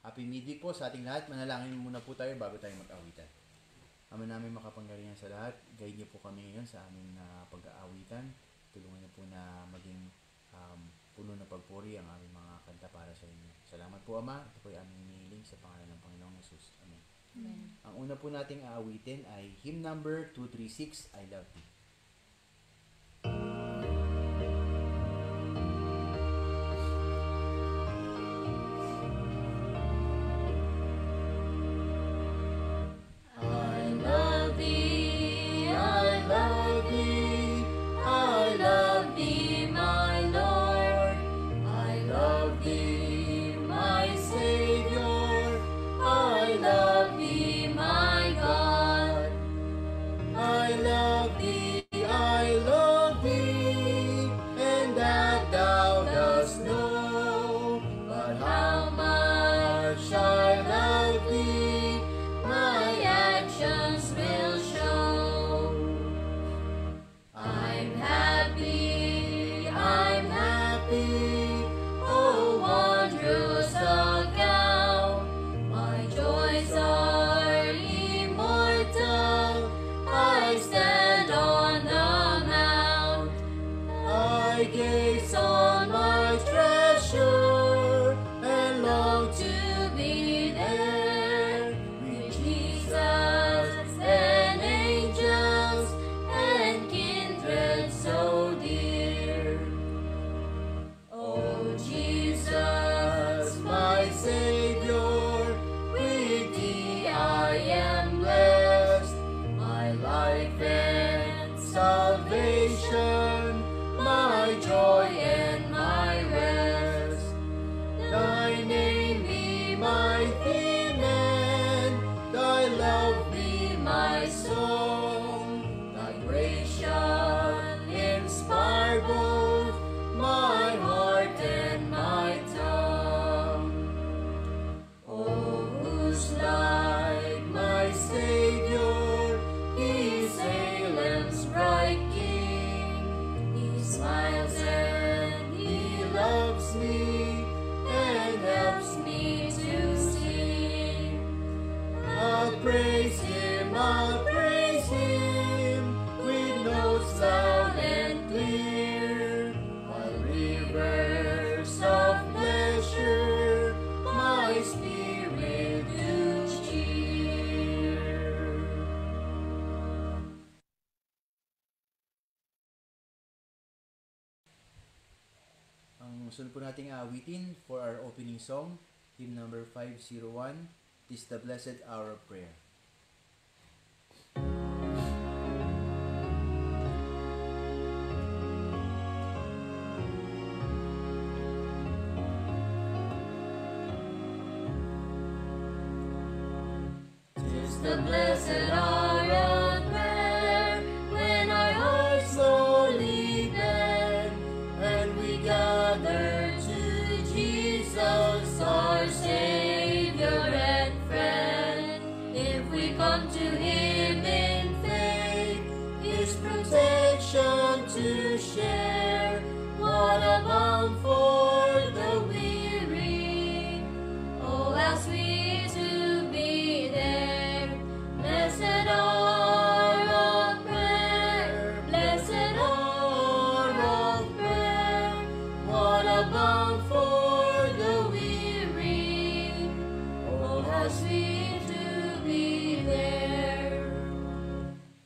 Happy midweek po sa ating lahat. Manalangin muna po tayo bago tayo mag-awitan. Ama namin makapangyarihan sa lahat, guide niyo po kami ngayon sa aming pag-aawitan. Tulungan niyo po na maging puno na pagpuri ang aming mga kanta para sa inyo. Salamat po, Ama. Ito po ay aming hinihiling sa pangalan ng Panginoong Jesus. Amen. Amen. Ang una po nating aawitin ay hymn number 236, I Love You. Sunod po nating awitin for our opening song, hymn number 501, "'Tis the Blessed Hour of Prayer." "'Tis the blessed hour of prayer, when our hearts slowly bend, and we gather our Savior and friend. If we come to Him in faith, His protection to share, what a balm for the weary. Oh, how sweet to be there. Blessed hour of prayer, blessed hour of prayer, what a balm for sweet to be there.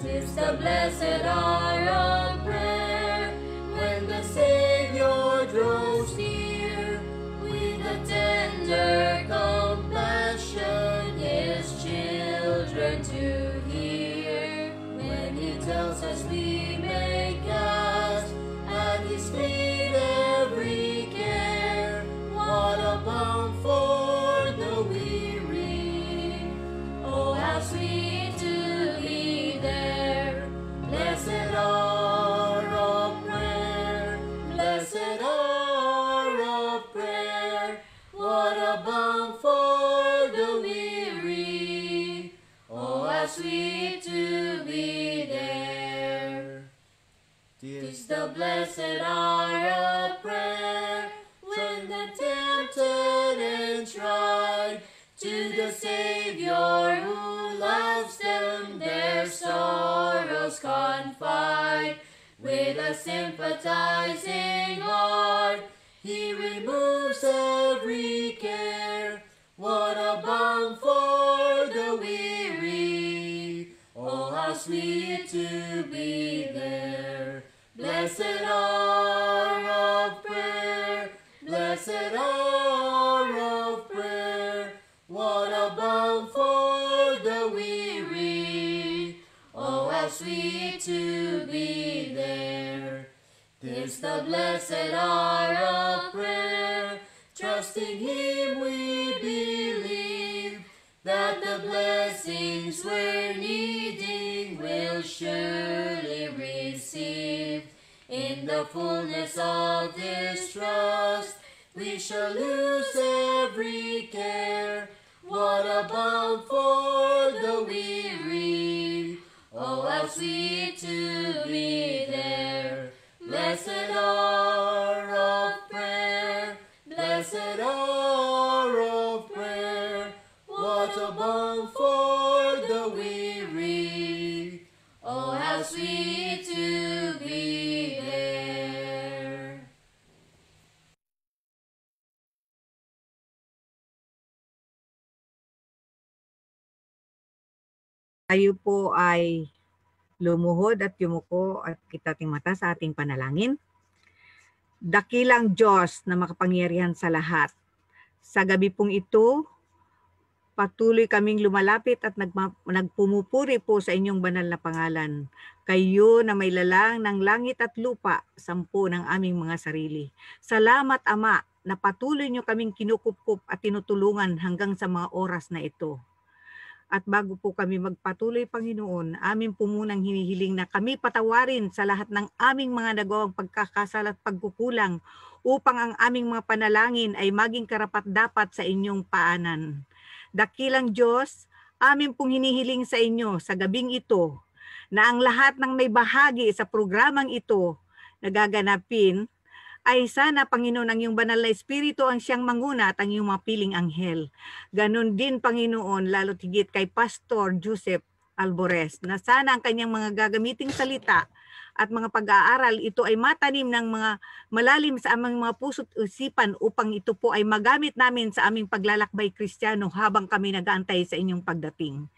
'Tis the blessed hour of prayer, when the Savior draws near, with a tender compassion His children to hear. When He tells us we may cast at His feet every care, what a balm for the weary. Oh, how sweet to be there. Blessed hour of prayer, blessed hour of prayer, what a balm for the weary. Oh, how sweet to be there. 'Tis the blessed hour of prayer, when the tempted and tried a sympathizing heart. He removes every care. What a balm for the weary. Oh, how sweet to be there. Blessed hour of prayer. Blessed hour of prayer. What a balm for the weary. Oh, how sweet to be there. 'Tis the blessed hour of prayer. Trusting Him we believe that the blessings we're needing will surely receive. In the fullness of this trust, we shall lose every care. What a balm for the weary. Oh, how sweet to be there. Blessed hour of prayer. Blessed hour of prayer. What a balm for the weary. Oh, how sweet to be there. Tayo po ay lumuhod at yumuko at kitating mata sa ating panalangin. Dakilang Diyos na makapangyarihan sa lahat. Sa gabi pong ito, patuloy kaming lumalapit at nagpumupuri po sa inyong banal na pangalan. Kayo na may lalang ng langit at lupa, sampu ng aming mga sarili. Salamat Ama na patuloy nyo kaming kinukupkup at tinutulungan hanggang sa mga oras na ito. At bago po kami magpatuloy, Panginoon, amin po munang hinihiling na kami patawarin sa lahat ng aming mga nagawang pagkakasala at pagkukulang upang ang aming mga panalangin ay maging karapat-dapat sa inyong paanan. Dakilang Diyos, amin pong hinihiling sa inyo sa gabing ito na ang lahat ng may bahagi sa programang ito na gaganapin ay sana, Panginoon, ang iyong banal na Espiritu ang siyang manguna at ang iyong mga piling anghel. Ganon din, Panginoon, lalo tigit kay Pastor Joseph Albores, na sana ang kanyang mga gagamiting salita at mga pag-aaral, ito ay matanim ng mga malalim sa aming mga puso't isipan upang ito po ay magamit namin sa aming paglalakbay Kristiyano habang kami nag-aantay sa inyong pagdating.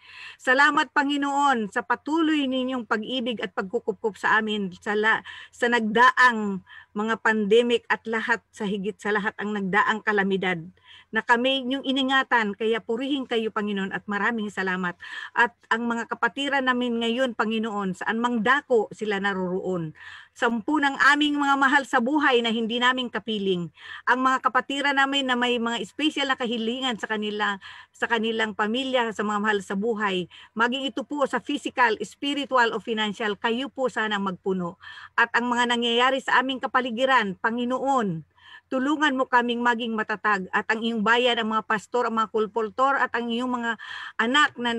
Salamat, Panginoon, sa patuloy ninyong pag-ibig at pagkukupkup sa amin sa nagdaang mga pandemic at lahat sa higit sa lahat ang nagdaang kalamidad na kami inyong iningatan, kaya purihin kayo, Panginoon, at maraming salamat. At ang mga kapatiran namin ngayon, Panginoon, saan mang dako sila naroroon. Sampu ng aming mga mahal sa buhay na hindi namin kapiling. Ang mga kapatiran namin na may mga special na kahilingan sa kanilang pamilya, sa mga mahal sa buhay. Maging ito po sa physical, spiritual o financial, kayo po sana magpuno. At ang mga nangyayari sa aming kapaligiran, Panginoon, tulungan mo kaming maging matatag at ang iyong bayan, ang mga pastor, ang mga kulpultor at ang iyong mga anak na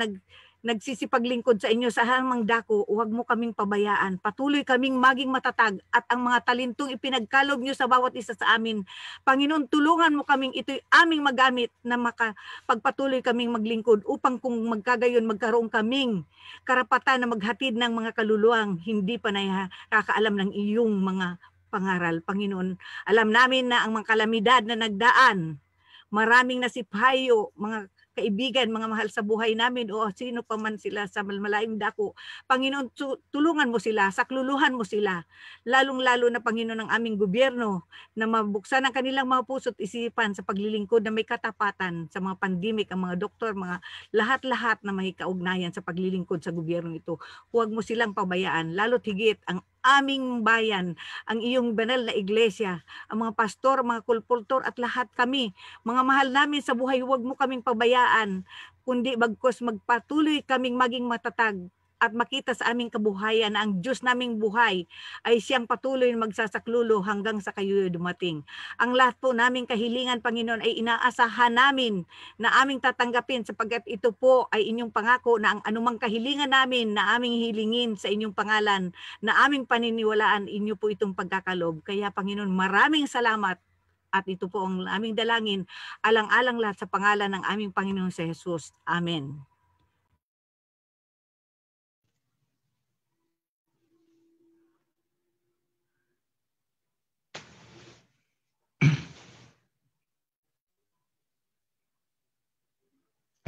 nagsisipaglingkod sa inyo sa hamang dako, huwag mo kaming pabayaan. Patuloy kaming maging matatag at ang mga talentong ipinagkalob nyo sa bawat isa sa amin. Panginoon, tulungan mo kaming ito'y aming magamit na makapagpatuloy kaming maglingkod upang kung magkagayon magkaroon kaming karapatan na maghatid ng mga kaluluwang hindi pa nakakaalam ng iyong mga pangaral. Panginoon, alam namin na ang mga kalamidad na nagdaan, maraming nasiphayo, mga kaibigan, mga mahal sa buhay namin o sino pa man sila sa malalayong dako. Panginoon, tulungan mo sila, sakluluhan mo sila. Lalong-lalo na, Panginoon, ng aming gobyerno na mabuksan ang kanilang mga puso't isipan sa paglilingkod na may katapatan sa mga pandemic, ang mga doktor, mga lahat-lahat na may kaugnayan sa paglilingkod sa gobyerno ito. Huwag mo silang pabayaan, lalo't higit ang aming bayan, ang iyong banal na iglesia, ang mga pastor, mga kulpultor at lahat kami, mga mahal namin sa buhay, huwag mo kaming pabayaan, kundi bagkos magpatuloy kaming maging matatag at makita sa aming kabuhayan na ang Diyos naming buhay ay siyang patuloy na magsasaklulo hanggang sa kayo dumating. Ang lahat po naming kahilingan, Panginoon, ay inaasahan namin na aming tatanggapin sapagkat ito po ay inyong pangako na ang anumang kahilingan namin na aming hilingin sa inyong pangalan, na aming paniniwalaan, inyo po itong pagkakalob. Kaya, Panginoon, maraming salamat. At ito po ang aming dalangin, alang-alang lahat sa pangalan ng aming Panginoon sa Jesus. Amen.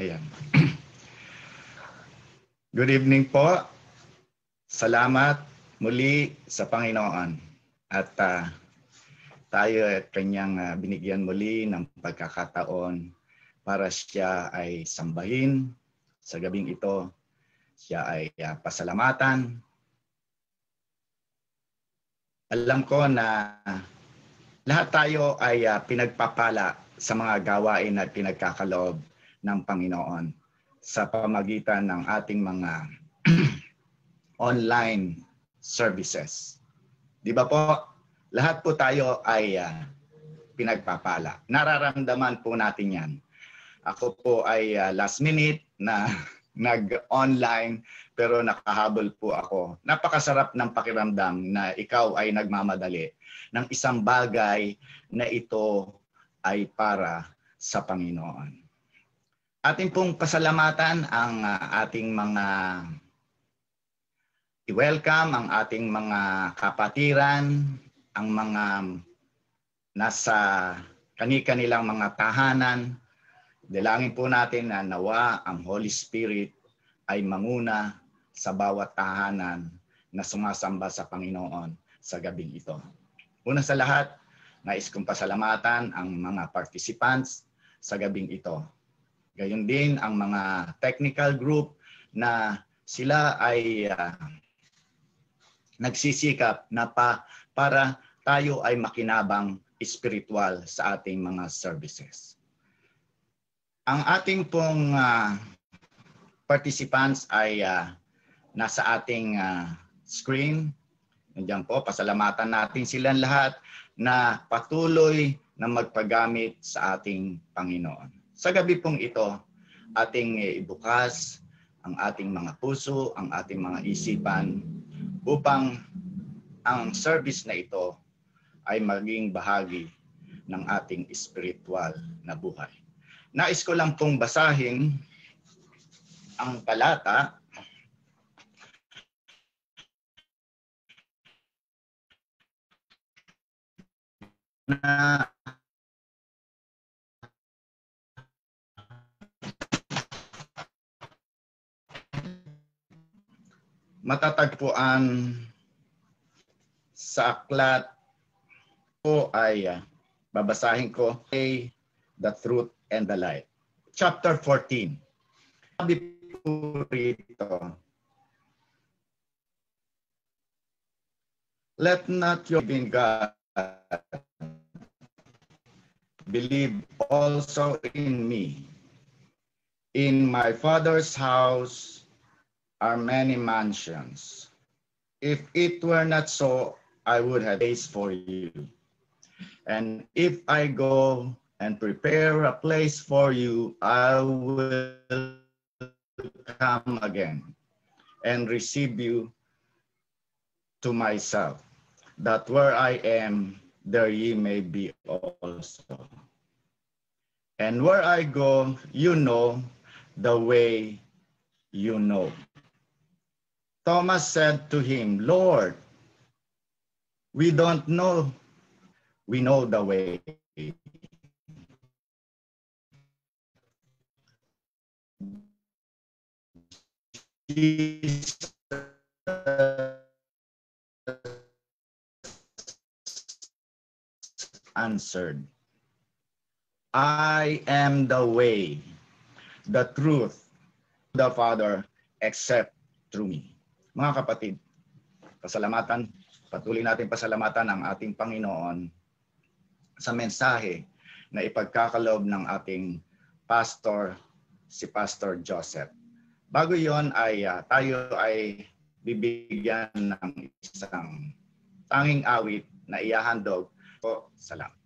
Ayan. Good evening po. Salamat muli sa Panginoon. At tayo ay kanyang binigyan muli ng pagkakataon para siya ay sambahin sa gabing ito. Siya ay pasalamatan. Alam ko na lahat tayo ay pinagpapala sa mga gawain at pinagkakaloob ng Panginoon sa pamagitan ng ating mga online services. Di ba po? Lahat po tayo ay pinagpapala. Nararamdaman po natin yan. Ako po ay last minute na nag-online pero nakahabol po ako. Napakasarap ng pakiramdam na ikaw ay nagmamadali ng isang bagay na ito ay para sa Panginoon. Ating pong pasalamatan ang ating mga i-welcome, ang ating mga kapatiran, ang mga nasa kani-kanilang mga tahanan. Dalangin po natin na nawa ang Holy Spirit ay manguna sa bawat tahanan na sumasamba sa Panginoon sa gabing ito. Una sa lahat, nais kong pasalamatan ang mga participants sa gabing ito. Gayon din ang mga technical group na sila ay nagsisikap na para tayo ay makinabang espiritual sa ating mga services. Ang ating pong participants ay nasa ating screen. Nandiyan po, pasalamatan natin silang lahat na patuloy na magpagamit sa ating Panginoon. Sa gabi pong ito, ating ibukas ang ating mga puso, ang ating mga isipan upang ang service na ito ay maging bahagi ng ating spiritual na buhay. Nais ko lang pong basahin ang talata na matatagpuan sa aklat po ay babasahin ko, The Truth and the Light. Chapter 14. Sabi po rito, let not your being God believe also in me. In my Father's house are many mansions. If it were not so, I would have place for you. And if I go and prepare a place for you, I will come again and receive you to myself, that where I am, there ye may be also. And where I go, you know the way you know. Thomas said to him, Lord, we don't know. We know the way. Jesus answered, I am the way, the truth, the Father, except through me. Mga kapatid, patuloy natin pasalamatan ang ating Panginoon sa mensahe na ipagkakaloob ng ating pastor, si Pastor Joseph. Bago yon ay tayo ay bibigyan ng isang tanging awit na ihahandog po. Salamat.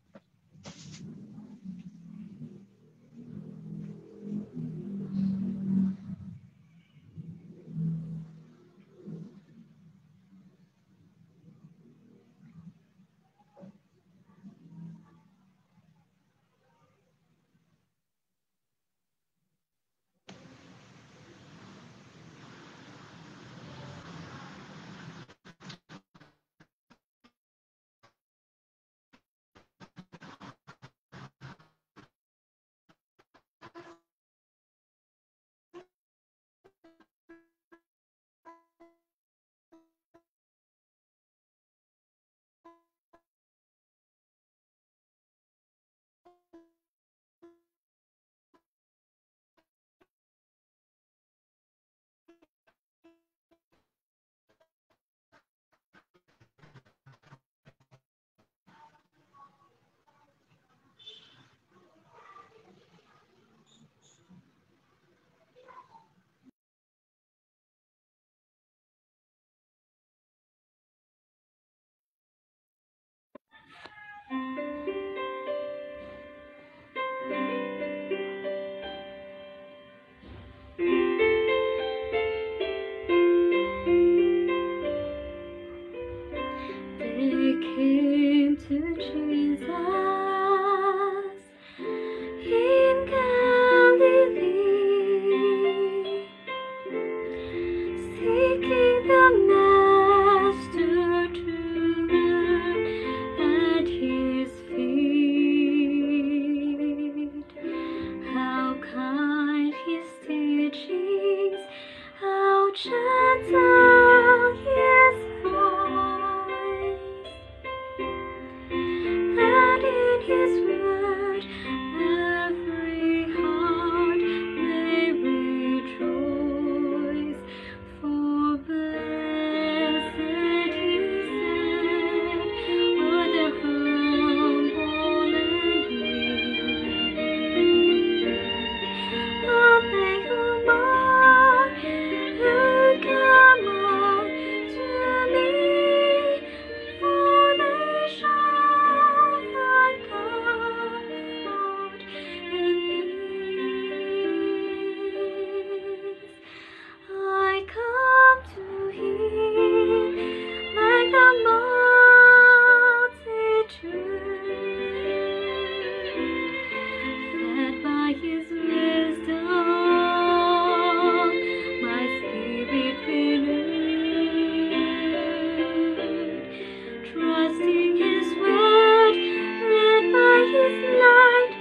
His word, every heart may rejoice. For blessed, He said, are the humble and meek. Of they who come unto me, for they shall find comfort and peace. I come to Him like the multitude, fed by His wisdom, my spirit renewed. Trusting His word, led by His light,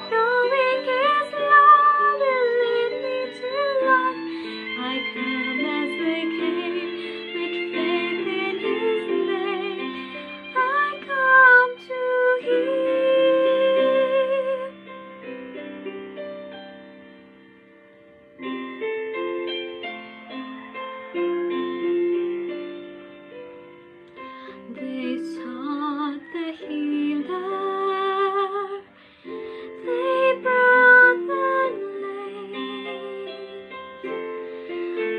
knowing His love will lead me to life. I come as they came, with faith in His name. I come to Him. They sought the healer, they brought the lame,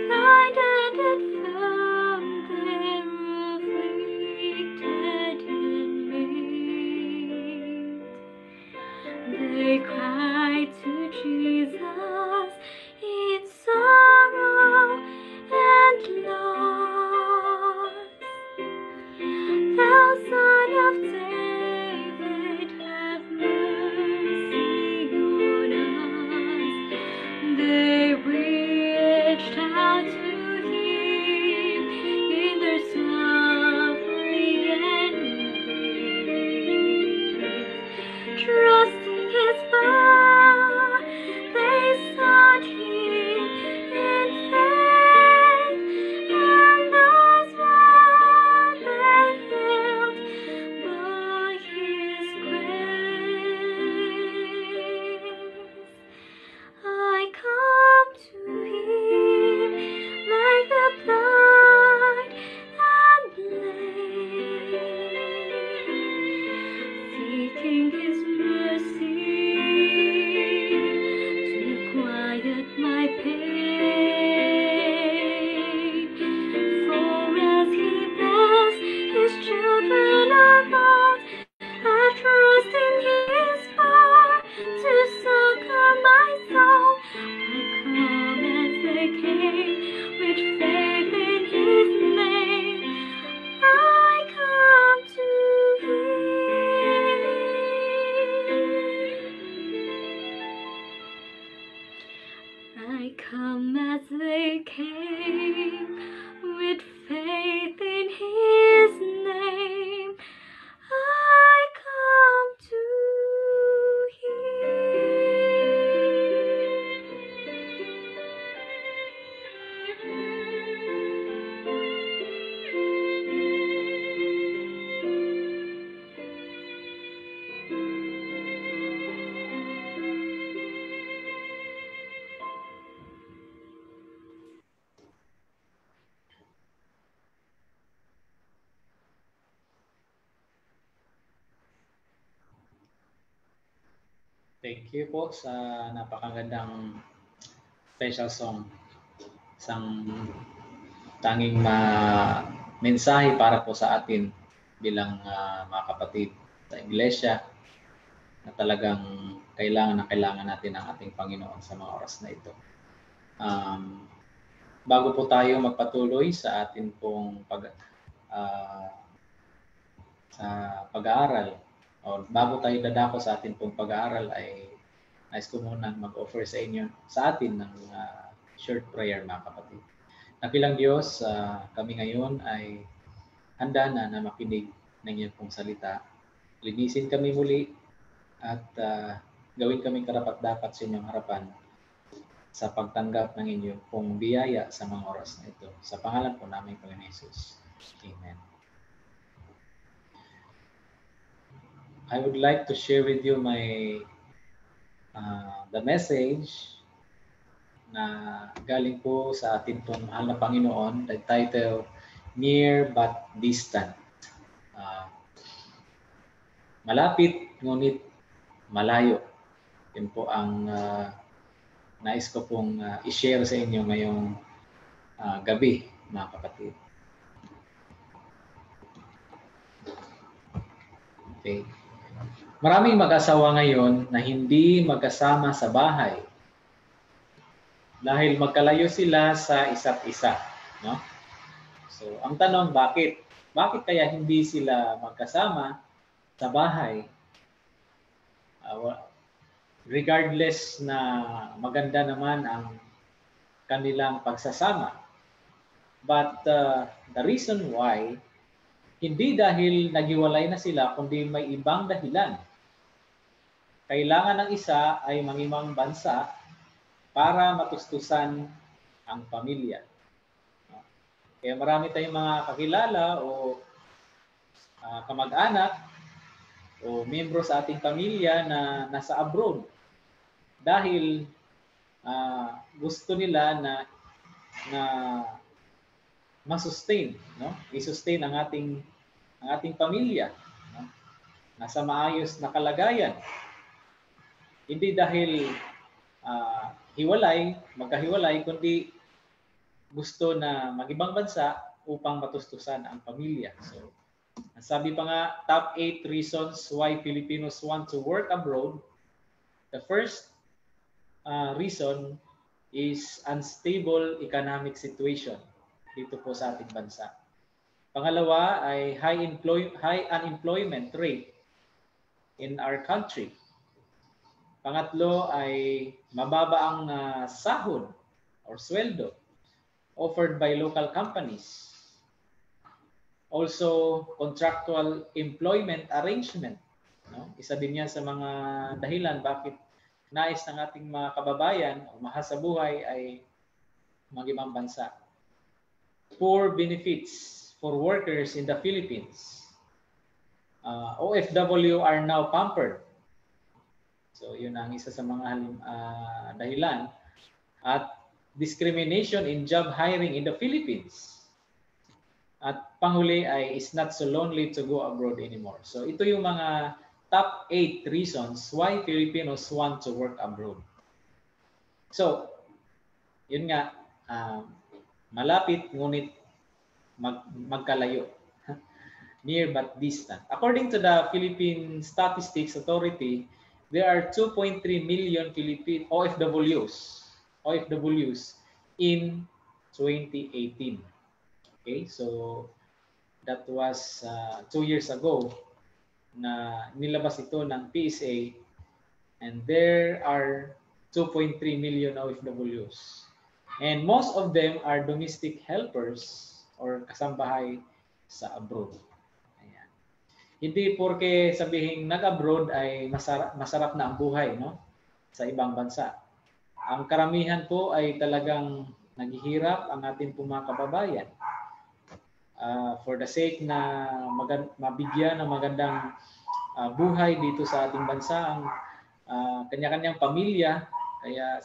blinded and firm, their afflicted and made. They cried to Jesus in sorrow and loss. Thou Son of David, have mercy on us. They reached out to Him in their suffering and grief. Trusting His power, they sought Him in faith, and those were they healed by His grace. I come to Him like the blind and lame, seeking His mercy to quiet my pain. For as He bless His children above, I trust in His power to succor my soul. I come as they came, with faith in His name. I come to Him. I come as they came, with faith in His name. I come to Thank you po sa napakagandang special song. Isang tanging mensahe para po sa atin bilang mga kapatid sa iglesia na talagang kailangan natin ang ating Panginoon sa mga oras na ito. Bago po tayo magpatuloy sa atin pong pag-aaral, o bago tayo dadako sa atin pong pag-aaral, ay nais ko muna mag-offer sa inyo, sa atin ng short prayer, mga kapatid. Nakilang Diyos, kami ngayon ay handa na makinig ng iyong pong salita. Linisin kami muli at gawin kaming karapat-dapat sa inyong harapan sa pagtanggap ng inyong pong biyaya sa mga oras na ito. Sa pangalan po namin, Panginoon Jesus. Amen. I would like to share with you the message na galing po sa ating pong mahal na Panginoon, the title, Near But Distant. Malapit ngunit malayo. Yun po ang nais ko pong i-share sa inyo ngayong gabi, mga kapatid. Okay. Maraming mag-asawa ngayon na hindi magkasama sa bahay dahil magkalayo sila sa isa't isa, no? So, ang tanong, bakit? Bakit kaya hindi sila magkasama sa bahay? Regardless na maganda naman ang kanilang pagsasama. But the reason why, hindi dahil naghiwalay na sila, kundi may ibang dahilan. Kailangan ng isa ay mangibang bansa para matustusan ang pamilya. Kaya marami tayong mga kakilala o kamag-anak o miyembro sa ating pamilya na nasa abroad dahil gusto nila na masustain, no? I-sustain ang ating pamilya, no? Nasa maayos na kalagayan. Hindi dahil magkahiwalay, kundi gusto na mag-ibang bansa upang matustusan ang pamilya. So, sabi pa nga, top 8 reasons why Filipinos want to work abroad. The first reason is unstable economic situation dito po sa ating bansa. Pangalawa ay high unemployment rate in our country. Pangatlo ay mababa ang sahod or sweldo offered by local companies. Also, contractual employment arrangement. No? Isa din yan sa mga dahilan bakit nais ng ating mga kababayan o mahal sa buhay ay mag-ibang bansa. Poor benefits for workers in the Philippines. OFW are now pampered. So, yun ang isa sa mga dahilan. At discrimination in job hiring in the Philippines. At panghuli ay is not so lonely to go abroad anymore. So, ito yung mga top 8 reasons why Filipinos want to work abroad. So, yun nga, malapit ngunit magkalayo. Near but distant. According to the Philippine Statistics Authority, there are 2.3 million Philippine OFWs in 2018. Okay, so that was 2 years ago na nilabas ito ng PSA, and there are 2.3 million OFWs. And most of them are domestic helpers or kasambahay sa abroad. Ayan. Hindi porke sabihing nag-abroad ay masarap na ang buhay, no? Sa ibang bansa. Ang karamihan po ay talagang naghihirap ang ating mga kababayan. For the sake na mabigyan ng magandang buhay dito sa ating bansa ang kanya-kanyang pamilya, kaya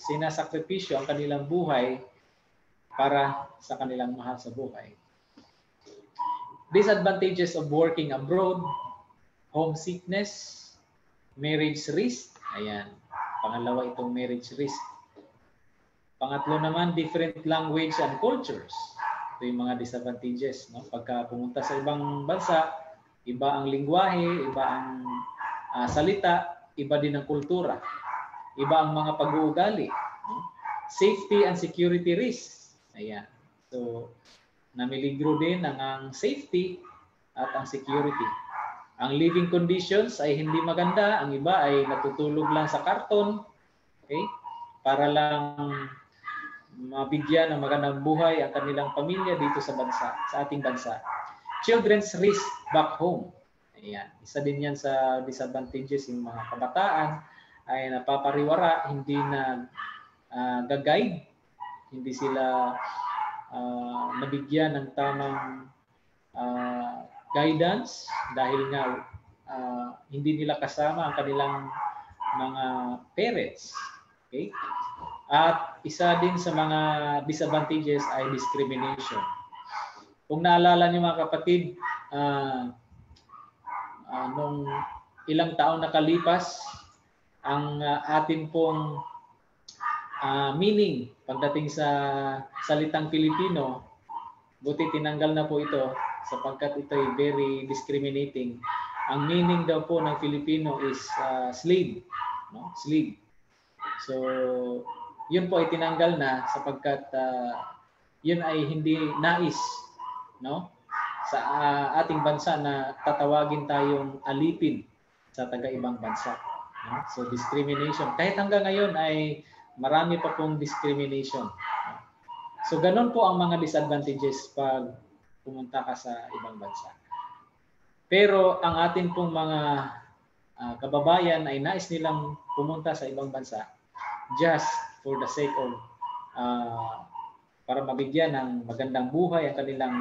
sinasakripisyo ang kanilang buhay para sa kanilang mahal sa buhay. Disadvantages of working abroad: homesickness, marriage risk. Ayan, pangalawa itong marriage risk. Pangatlo naman, different language and cultures. Ito yung mga disadvantages, no? Pagka pumunta sa ibang bansa, iba ang lingwahe, iba ang salita, iba din ang kultura, iba ang mga pag-uugali, no? Safety and security risks. Ayan. So, namiligro din ang safety at ang security. Ang living conditions ay hindi maganda, ang iba ay natutulog lang sa karton, okay? Para lang mabigyan ng magandang buhay ang kanilang pamilya dito sa bansa, sa ating bansa. Children's risk back home. Ayan. Isa din yan sa disadvantages, yung mga kabataan ay napapariwara, hindi na gag-guide, hindi sila nabigyan ng tamang guidance dahil nga hindi nila kasama ang kanilang mga parents. Okay? At isa din sa mga disadvantages ay discrimination. Kung naalala niyo mga kapatid, nung ilang taon nakalipas, ang atin pong meaning pagdating sa salitang Filipino, buti tinanggal na po ito sapagkat ito ay very discriminating. Ang meaning daw po ng Filipino is slave, no? Slave. So, yun po ay tinanggal na sapagkat yun ay hindi nais, no? Sa ating bansa na tatawagin tayong alipin sa taga-ibang bansa. No? So, discrimination. Kahit hanggang ngayon ay marami pa pong discrimination. So, ganun po ang mga disadvantages pag pumunta ka sa ibang bansa. Pero ang atin pong mga kababayan ay nais nilang pumunta sa ibang bansa just for the sake of para mabigyan ng magandang buhay ang kanilang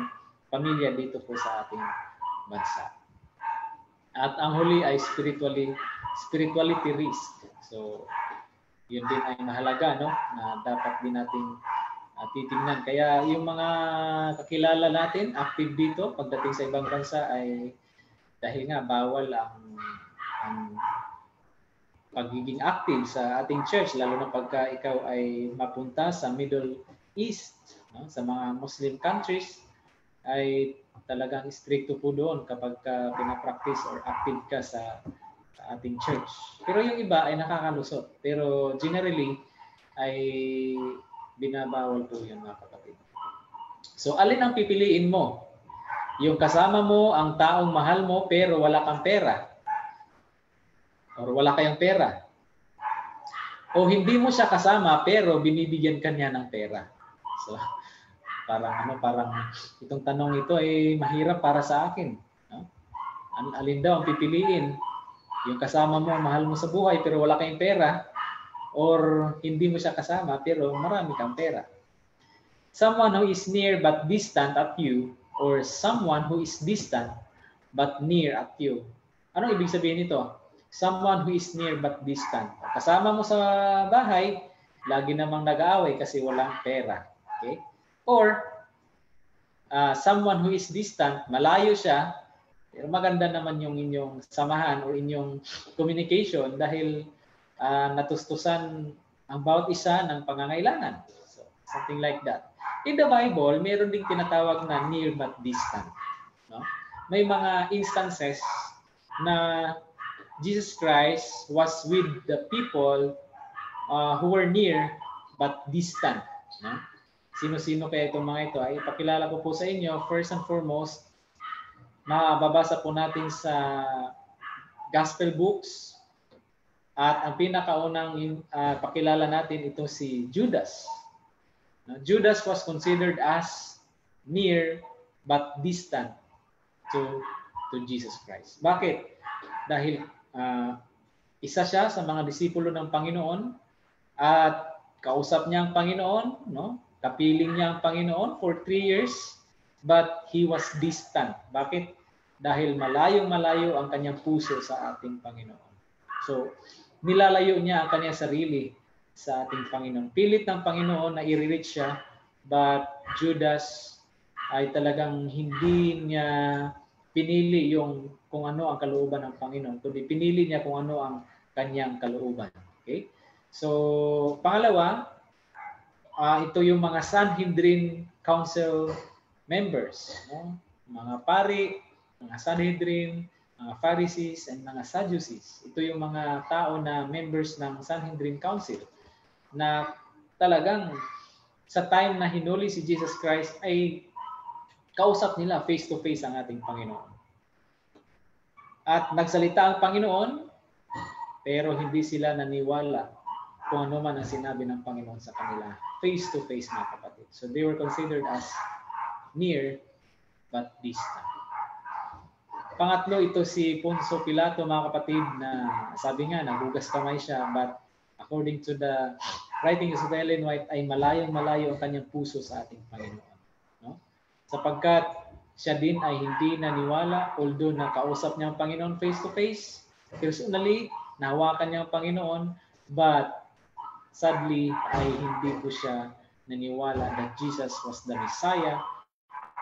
pamilya dito po sa ating bansa. At ang huli ay spirituality risk. So, yun din ay mahalaga, no? Na dapat din nating titingnan. Kaya yung mga kakilala natin, active dito pagdating sa ibang bansa ay dahil nga bawal ang pagiging active sa ating church, lalo na pagka ikaw ay mapunta sa Middle East, no? Sa mga Muslim countries, ay talagang stricto po doon kapag pinapractice or active ka sa ating church. Pero yung iba ay nakakalusot. Pero generally ay binabawal po yun mga kapatid. So alin ang pipiliin mo? Yung kasama mo ang taong mahal mo pero wala kang pera? Or wala kayong pera? O hindi mo siya kasama pero binibigyan ka niya ng pera? So parang itong tanong ito ay mahirap para sa akin. No? Alin daw ang pipiliin? Yung kasama mo, mahal mo sa buhay pero wala kayong pera, or hindi mo siya kasama pero marami kang pera? Someone who is near but distant at you, or someone who is distant but near at you. Anong ibig sabihin nito? Someone who is near but distant. Kasama mo sa bahay, lagi namang nag-aaway kasi walang pera. Okay? Or someone who is distant, malayo siya, pero maganda naman yung inyong samahan o inyong communication dahil natustusan ang bawat isa ng pangangailangan. So, something like that. In the Bible, meron ding tinatawag na near but distant. No? May mga instances na Jesus Christ was with the people who were near but distant. No? Sino-sino kaya itong mga ito? Ay ipakilala ko po sa inyo. First and foremost, mababasa po natin sa Gospel books. At ang pinakaunang pakilala natin ito si Judas. Judas was considered as near but distant to Jesus Christ. Bakit? Dahil isa siya sa mga disipulo ng Panginoon at kausap niya ang Panginoon, no? Kapiling niya ang Panginoon for 3 years, but he was distant. Bakit? Dahil malayong-malayo ang kanyang puso sa ating Panginoon. So, nilalayo niya ang kanyang sarili sa ating Panginoon. Pilit ng Panginoon na i-reach siya, but Judas ay talagang hindi niya pinili yung kung ano ang kalooban ng Panginoon, kundi pinili niya kung ano ang kanyang kalooban. Okay? So, pangalawa, ito yung mga Sanhedrin Council members, no? Mga pari, mga Sanhedrin, mga Pharisees, and mga Sadducees. Ito yung mga tao na members ng Sanhedrin Council na talagang sa time na hinuli si Jesus Christ ay kausap nila face-to-face ang ating Panginoon. At nagsalita ang Panginoon, pero hindi sila naniwala kung ano man ang sinabi ng Panginoon sa kanila. Face-to-face, mga kapatid. So they were considered as near but distant. Pangatlo, ito si Poncio Pilato, mga kapatid, na sabi nga, nagugas kamay siya, but according to the writings of Ellen White, ay malayong-malayo ang kanyang puso sa ating Panginoon. No? Sapagkat siya din ay hindi naniwala, although nakausap niya ang Panginoon face to face, personally, nahawakan niya ang Panginoon, but sadly ay hindi po siya naniwala that Jesus was the Messiah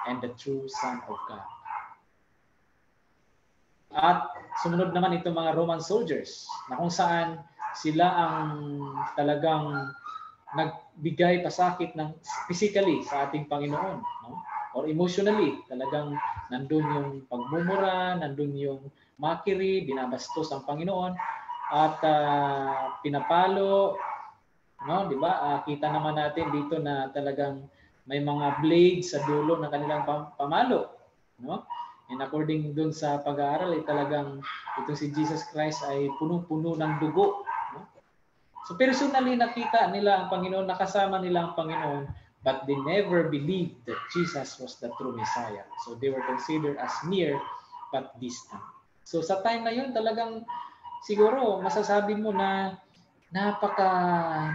and the true Son of God. At sumunod naman itong mga Roman soldiers na kung saan sila ang talagang nagbigay pasakit ng physically sa ating Panginoon, no? Or emotionally, talagang nandun yung pagmumura, nandun yung mockery, binabastos ang Panginoon at pinapalo, no, di ba? Kita naman natin dito na talagang may mga blades sa dulo ng kanilang pamalo, no? And according dun sa pag-aaral ay talagang ito si Jesus Christ ay punong-puno ng dugo, no? So personally nakita nila ang Panginoon, nakasama nila ang Panginoon, but they never believed that Jesus was the true Messiah. So they were considered as near but distant. So sa time na yun talagang siguro masasabi mo na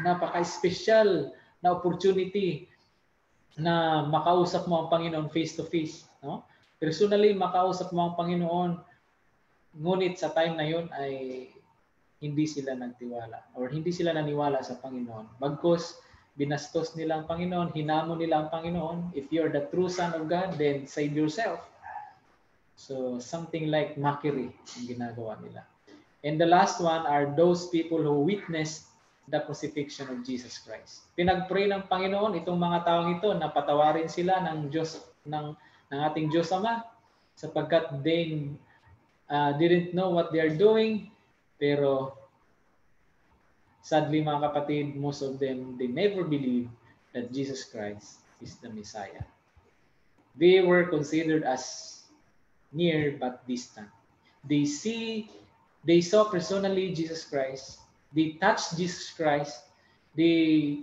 napaka-special na opportunity na makausap mo ang Panginoon face to face, no? Personally, makausap mo ang Panginoon, ngunit sa time na yun ay hindi sila nagtiwala or hindi sila naniwala sa Panginoon. Bagkus binastos nila ang Panginoon, hinamon nila ang Panginoon. If you're the true Son of God, then save yourself. So something like mockery ang ginagawa nila. And the last one are those people who witnessed the crucifixion of Jesus Christ. Pinag-pray ng Panginoon itong mga taong ito na patawarin sila ng Diyos ng ating Diyos Ama sapagkat they didn't know what they are doing, pero sadly mga kapatid, most of them, they never believed that Jesus Christ is the Messiah. They were considered as near but distant. They saw personally Jesus Christ. They touched Jesus Christ. They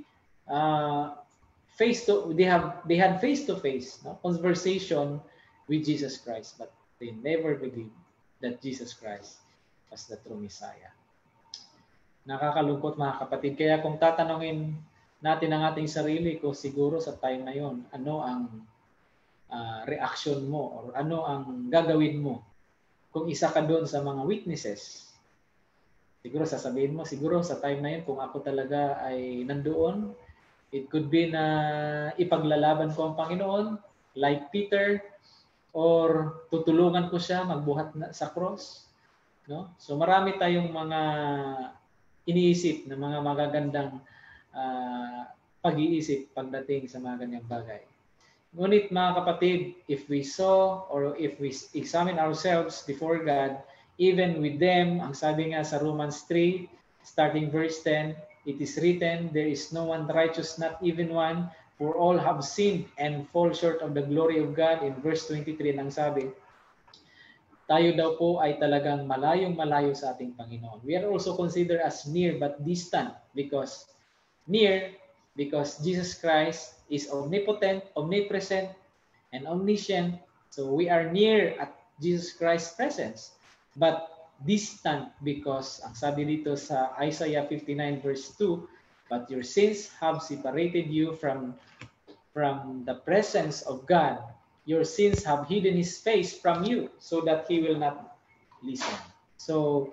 had face-to-face conversation with Jesus Christ, but they never believed that Jesus Christ was the true Messiah. Nakakalungkot mga kapatid. Kaya kung tatanungin natin ang ating sarili ko, siguro sa time na yon, ano ang reaction mo or ano ang gagawin mo kung isa ka doon sa mga witnesses? Siguro sasabihin mo, siguro sa time na yun, kung ako talaga ay nandoon, it could be na ipaglalaban ko ang Panginoon like Peter, or tutulungan ko siya magbuhat sa cross, no? So marami tayong mga iniisip na mga magagandang pag-iisip pagdating sa mga ganyang bagay. Ngunit mga kapatid, if we saw or if we examine ourselves before God, even with them, ang sabi nga sa Romans 3, starting verse 10, it is written, there is no one righteous, not even one, for all have sinned and fall short of the glory of God. In verse 23 nang sabi, tayo daw po ay talagang malayong-malayo sa ating Panginoon. We are also considered as near but distant because Jesus Christ is omnipotent, omnipresent, and omniscient. So we are near at Jesus Christ's presence, but distant because, ang sabi dito sa Isaiah 59 verse 2, but your sins have separated you from the presence of God. Your sins have hidden His face from you so that He will not listen. So,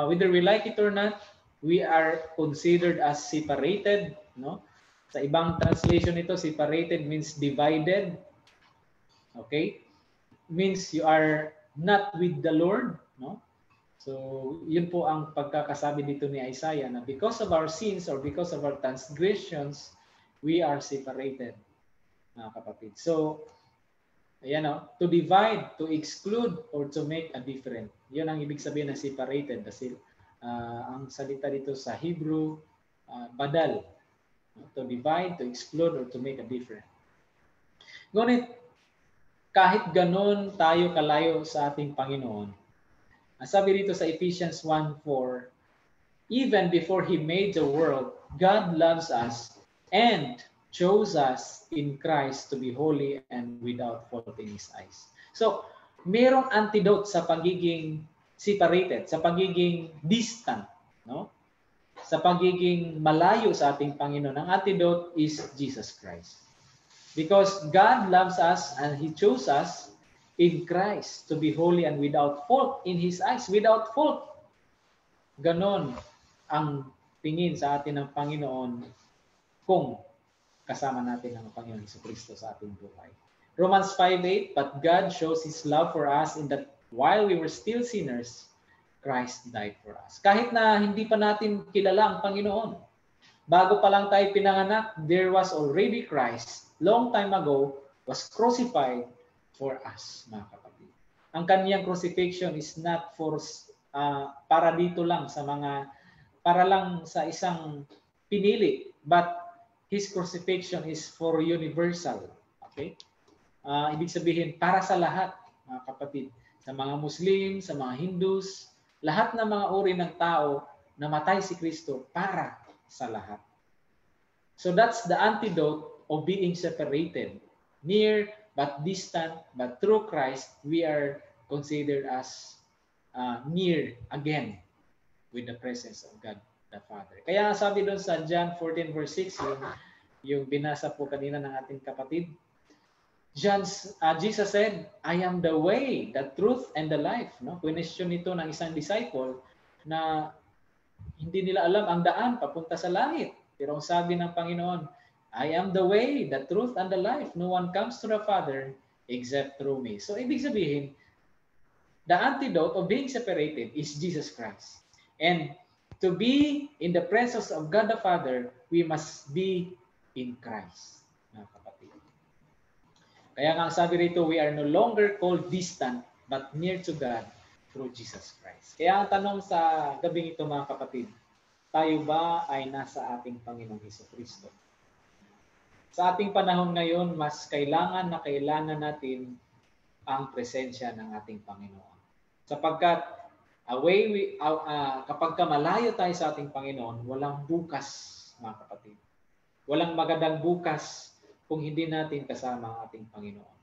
whether we like it or not, we are considered as separated, no? Sa ibang translation nito, separated means divided. Okay? Means you are not with the Lord, no? So, yun po ang pagkakasabi dito ni Isaiah na because of our sins or because of our transgressions, we are separated, mga kapatid. So, ayan o, to divide, to exclude, or to make a different. Yun ang ibig sabihin ng separated. Kasi ang salita dito sa Hebrew, badal. To divide, to exclude, or to make a different. Ngunit, kahit ganon tayo kalayo sa ating Panginoon, ang sabi dito sa Ephesians 1:4, even before He made the world, God loves us and chose us in Christ to be holy and without fault in His eyes. So, merong antidote sa pagiging separated, sa pagiging distant, no? Sa pagiging malayo sa ating Panginoon. Ang antidote is Jesus Christ. Because God loves us and He chose us in Christ to be holy and without fault in His eyes. Without fault. Ganon ang tingin sa atin ng Panginoon kung kasama natin ang Panginoon Jesucristo sa ating buhay. Romans 5:8, but God shows His love for us in that while we were still sinners, Christ died for us. Kahit na hindi pa natin kilala ang Panginoon, bago pa lang tayo pinanganak, there was already Christ, long time ago, was crucified for us, mga kapatid. Ang kaniyang crucifixion is not for para dito lang sa mga, para lang sa isang pinili, but His crucifixion is for universal. Okay? Ibig sabihin, para sa lahat, mga kapatid. Sa mga Muslim, sa mga Hindus, lahat ng mga uri ng tao, namatay si Kristo para sa lahat. So that's the antidote of being separated. Near but distant, but through Christ, we are considered as near again with the presence of God the Father. Kaya sabi doon sa John 14 verse 6, yung binasa po kanina ng ating kapatid, Jesus said, I am the way, the truth, and the life. No? Question ito ng isang disciple na hindi nila alam ang daan papunta sa langit. Pero ang sabi ng Panginoon, I am the way, the truth, and the life. No one comes to the Father except through me. So ibig sabihin, the antidote of being separated is Jesus Christ. And to be in the presence of God the Father, we must be in Christ. Mga kapatid. Kaya nga sabi rito, we are no longer called distant, but near to God through Jesus Christ. Kaya ang tanong sa gabing ito, mga kapatid, tayo ba ay nasa ating Panginoong Jesucristo? Sa ating panahon ngayon, mas kailangan natin ang presensya ng ating Panginoon. Sapagkat kapag malayo tayo sa ating Panginoon, walang bukas, mga kapatid. Walang magandang bukas kung hindi natin kasama ang ating Panginoon.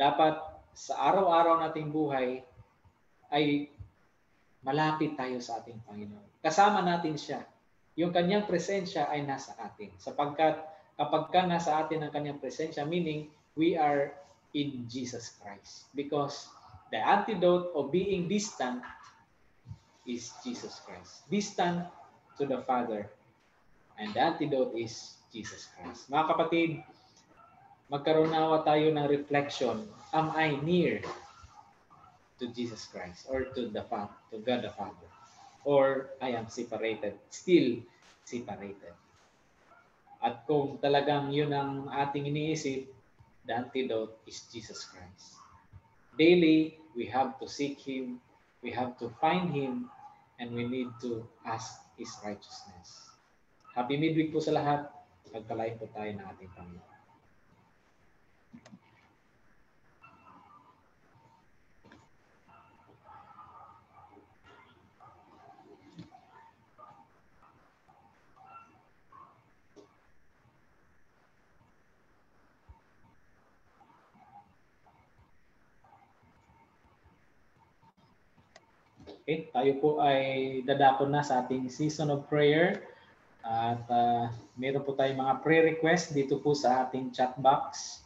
Dapat sa araw-araw nating buhay ay malapit tayo sa ating Panginoon. Kasama natin siya. Yung kanyang presensya ay nasa atin. Sapagkat kapag nasa atin ang kanyang presensya, meaning we are in Jesus Christ. Because the antidote of being distant is Jesus Christ. Distant to the Father. And the antidote is Jesus Christ. Mga kapatid, magkaroon nawa tayo ng reflection. Am I near to Jesus Christ or to God the Father? Or I am separated, still separated. At kung talagang yun ang ating iniisip, the antidote is Jesus Christ. Daily, we have to seek Him, we have to find Him, and we need to ask His righteousness. Happy midweek po sa lahat. Pagpalain po tayo ng ating Panginoon. Okay, tayo po ay dadako na sa ating season of prayer. At meron po tayong mga prayer request dito po sa ating chat box.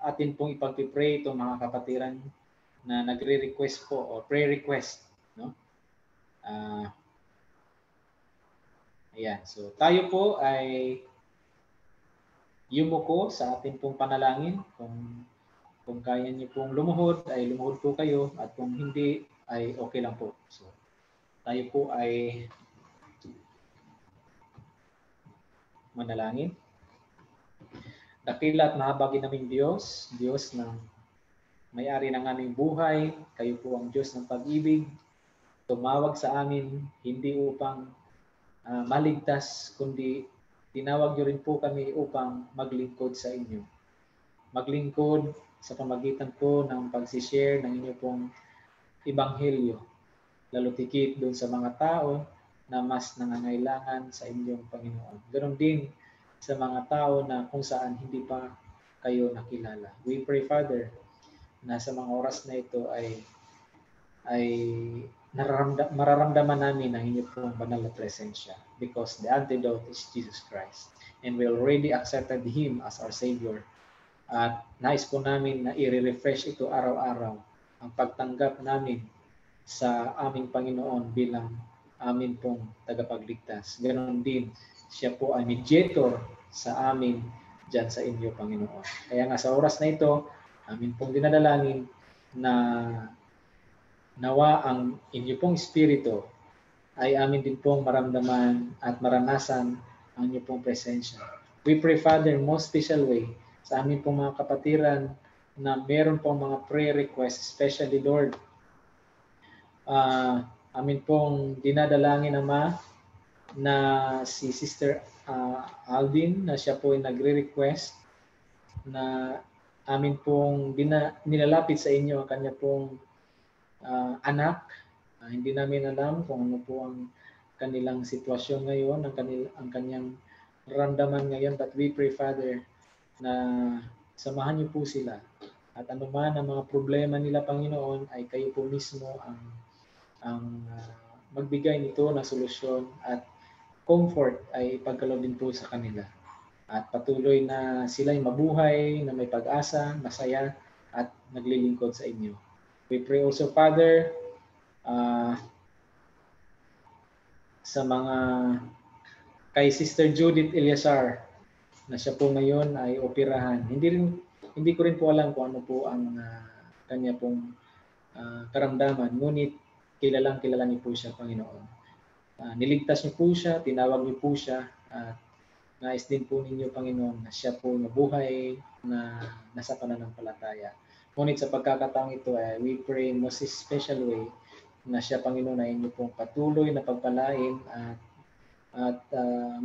Atin pong ipag-pray itong mga kapatiran na nagre-request po o prayer request. No? Ayan, so tayo po ay yumuko sa ating pong panalangin. Kung kaya niyo pong lumuhod, ay lumuhod po kayo. At kung hindi, ay okay lang po. So tayo po ay manalangin. Dakila at mahabagin naming Diyos, Diyos ng may-ari ng aming buhay, kayo po ang Diyos ng pag-ibig, tumawag sa amin hindi upang maligtas, kundi tinawag niyo rin po kami upang maglingkod sa inyo. Maglingkod sa pamagitan po ng pag-share ng inyo pong Ebanghelyo, lalo tikit doon sa mga tao na mas nangangailangan sa inyong Panginoon. Ganon din sa mga tao na kung saan hindi pa kayo nakilala. We pray, Father, na sa mga oras na ito ay mararamdaman namin ang inyong pong banal na presensya because the antidote is Jesus Christ. And we already accepted Him as our Savior. At nais po namin na i-refresh ito araw-araw ang pagtanggap namin sa aming Panginoon bilang amin pong tagapagligtas. Ganon din, siya po ay mediator sa amin dyan sa inyo, Panginoon. Kaya nga sa oras na ito, amin pong dinadalangin na nawa ang inyo pong Espiritu ay amin din pong maramdaman at maranasan ang inyo pong presensya. We pray, Father, in most special way sa amin pong mga kapatiran na meron pong mga prayer requests, especially, Lord, amin pong dinadalangin, Ama, na si Sister Aldin, na siya po ay nagre-request na amin pong nilalapit sa inyo ang kanya pong anak. Hindi namin alam kung ano po ang kanilang sitwasyon ngayon, ang kanyang ramdaman ngayon, but we pray, Father, na samahan niyo po sila. At anuman ang mga problema nila, Panginoon, ay kayo po mismo ang magbigay nito na solusyon at comfort ay ipagkaloob din po sa kanila. At patuloy na sila'y mabuhay, na may pag-asa, masaya, at naglilingkod sa inyo. We pray also, Father, sa mga kay Sister Judith Eliazar, na siya po ngayon ay operahan. Hindi ko rin po alam kung ano po ang kanya pong karamdaman, ngunit kilala niyo po siya, Panginoon. Niligtas niyo po siya, tinawag niyo po siya, at nais din po ninyo, Panginoon, na siya po mabuhay na nasa pananampalataya. Ngunit sa pagkakataong ito, we pray in most special way na siya, Panginoon, ay inyo pong patuloy na pagpalain at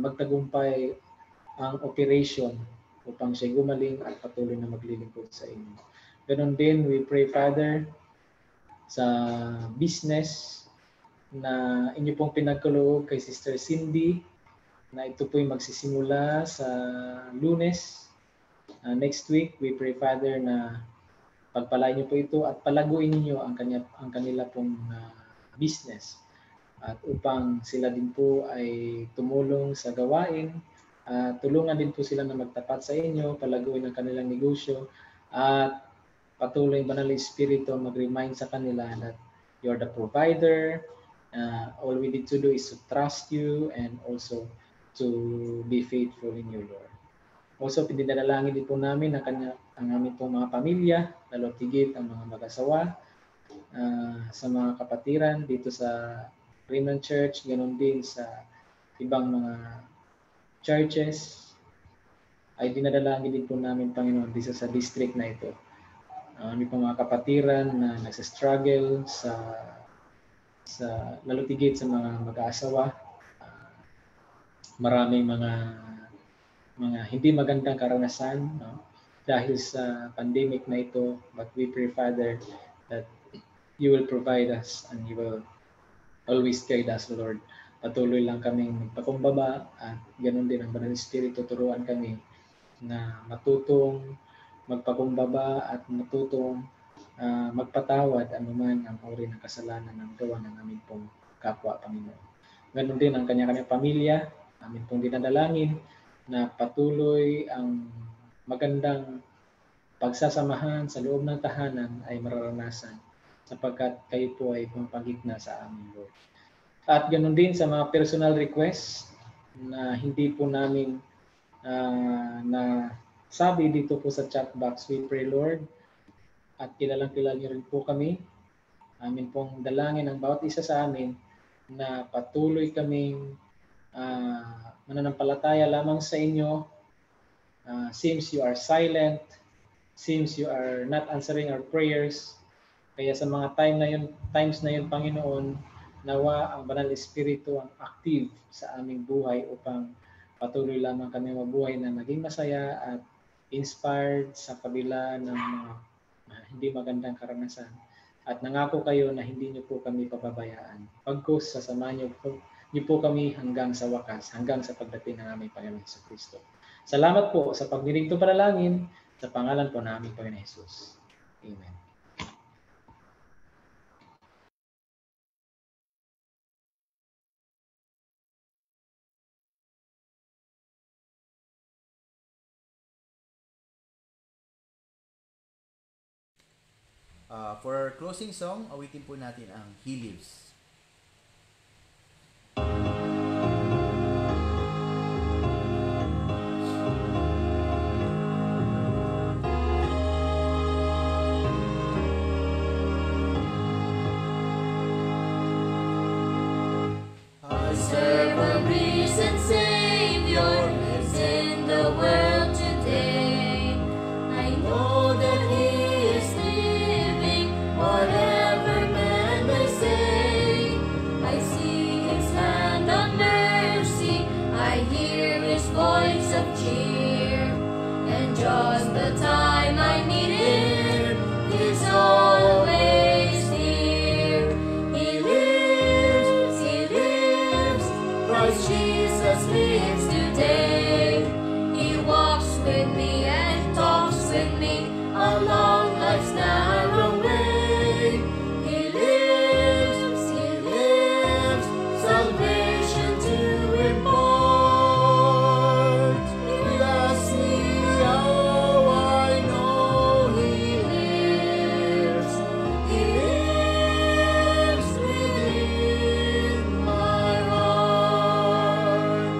magtagumpay ang operation upang siya gumaling at patuloy na maglilingkod sa inyo. Ganon din, we pray, Father, sa business na inyo pong pinagkaloob kay Sister Cindy, na ito po'y magsisimula sa Lunes. Next week, we pray, Father, na pagpalain niyo po ito at palaguin niyo ang kanila pong business. At upang sila din po ay tumulong sa gawain, tulungan din po sila na magtapat sa inyo, palaguin ang kanilang negosyo, at patuloy ang Banal na Espiritu mag-remind sa kanila that you're the provider. All we need to do is to trust you and also to be faithful in your Lord. Also, pinidalangin din po namin ang aming pong mga pamilya, lalo tigit ang mga mag-asawa, sa mga kapatiran dito sa Remnant Church, ganoon din sa ibang mga churches, ay dinadalangin din po namin, Panginoon, dito sa district na ito. May pong mga kapatiran na nagsistruggle sa lalo tigit sa mga mag-aasawa. Maraming mga hindi magandang karanasan, no? Dahil sa pandemic na ito, but we pray, Father, that you will provide us and you will always guide us, Lord. Patuloy lang kaming magpakumbaba at ganoon din ang Banal na Espiritu, turuan kami na matutong magpakumbaba at matutong magpatawad anuman ang uri ng kasalanan ng gawa ng aming pong kapwa, Panginoon. Ganoon din ang kanya-kanyang pamilya, amin pong dinadalangin na patuloy ang magandang pagsasamahan sa loob ng tahanan ay mararanasan sapagkat kayo po ay pumapagitna sa amin, Lord. At ganoon din sa mga personal requests na hindi po namin na sabi dito po sa chat box, we pray, Lord, at kilalang-kilala niyo rin po kami. Amin pong dalangin ang bawat isa sa amin na patuloy kaming mananampalataya lamang sa inyo. Seems you are silent, seems you are not answering our prayers. Kaya sa mga times na yun, Panginoon, nawa ang Banal na Espiritu ang active sa aming buhay upang patuloy lamang kami mabuhay na naging masaya at inspired sa kabila ng mga hindi magandang karanasan. At nangako kayo na hindi niyo po kami pababayaan. Pagkus, sasamahan niyo po kami hanggang sa wakas, hanggang sa pagdating ng aming Panginoon Jesucristo. Salamat po sa pagdinig to panalangin sa pangalan po ng aming Panginoon Jesus. Amen. For our closing song, awitin po natin ang He Lives. I serve a risen Savior, lives in the world today. I know that He is living, whatever man may say. I see His hand of mercy, I hear His voice of cheer, and just the time I need Him, He's always here. He lives, Christ Jesus lives today. He walks with me and talks with me along life's narrow way. He lives, salvation to impart. You ask me how I know He lives. He lives within my heart.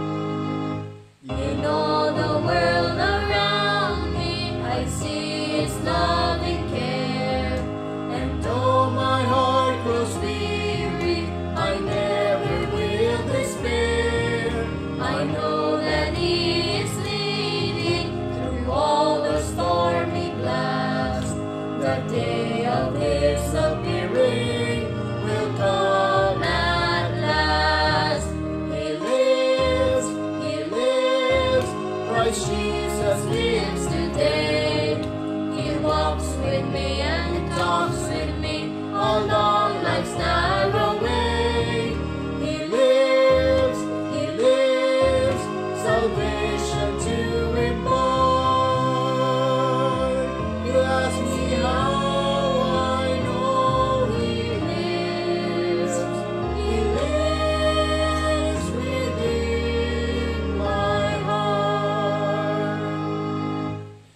In all the world around me, I see His loving care. And though my heart grows weary, I never will despair. I know that He is leading through all the stormy blasts. The day of His appearing will come at last. He lives, Christ Jesus lives today. He walks with me and talks with me along life's narrow way. He lives, salvation to impart. You ask me how I know He lives. He lives within my heart.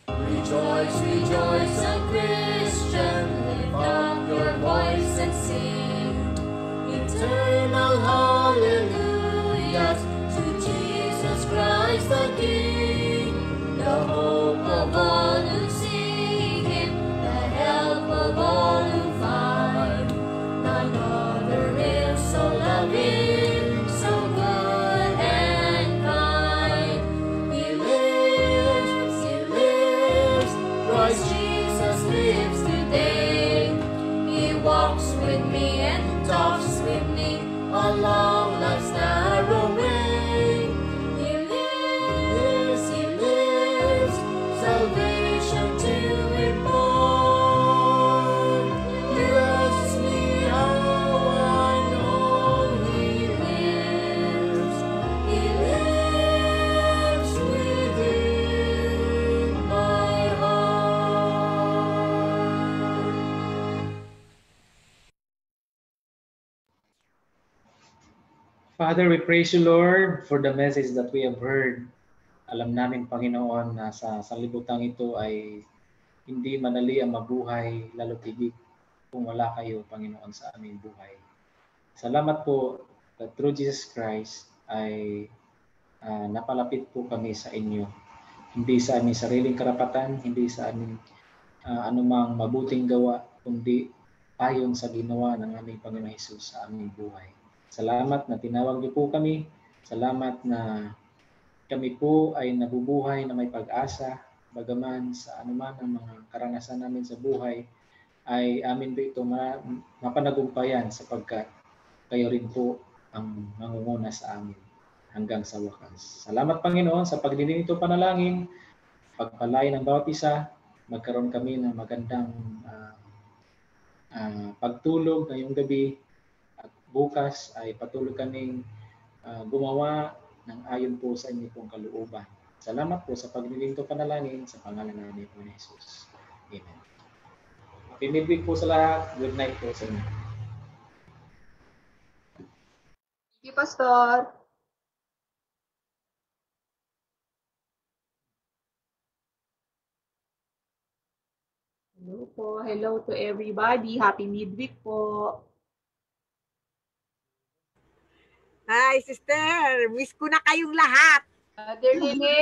Rejoice, rejoice, O Christian, lift up your voice and sing eternal hallelujahs to Jesus Christ the King, the hope of all who seek Him, the help of all who find. None other is so loving, so good and kind. He lives, Christ Jesus lives today. He walks with me and talks with me along life's narrow way. He lives, salvation to impart. You ask me how I know He lives. He lives within my heart. Father, we praise you, Lord, for the message that we have heard. Alam namin, Panginoon, na sa sanlibutan ito ay hindi madali ang mabuhay, lalo tigit kung wala kayo, Panginoon, sa aming buhay. Salamat po that through Jesus Christ ay napalapit po kami sa inyo. Hindi sa aming sariling karapatan, hindi sa aming anumang mabuting gawa, kundi ayon sa ginawa ng aming Panginoon Jesus sa aming buhay. Salamat na tinawag niyo po kami. Salamat na kami po ay nabubuhay na may pag-asa. Bagaman sa anuman ang mga karanasan namin sa buhay, ay amin po ito mapanagumpayan sapagkat kayo rin po ang mangunguna sa amin hanggang sa wakas. Salamat, Panginoon, sa pagdinig ito panalangin, pagpalain ng bawat isa, magkaroon kami ng magandang pagtulog ngayong gabi at bukas ay patuloy kaming gumawa ng ayon po sa inyo pong kalooban. Salamat po sa pagdinig ito panalangin sa pangalan namin po ni Jesus. Amen. Happy midweek po sa lahat. Good night po sa inyo. Thank you, Pastor. Hello po. Hello to everybody. Happy midweek po. Hi, sister. Miss ko na kayong lahat. Mother Lily,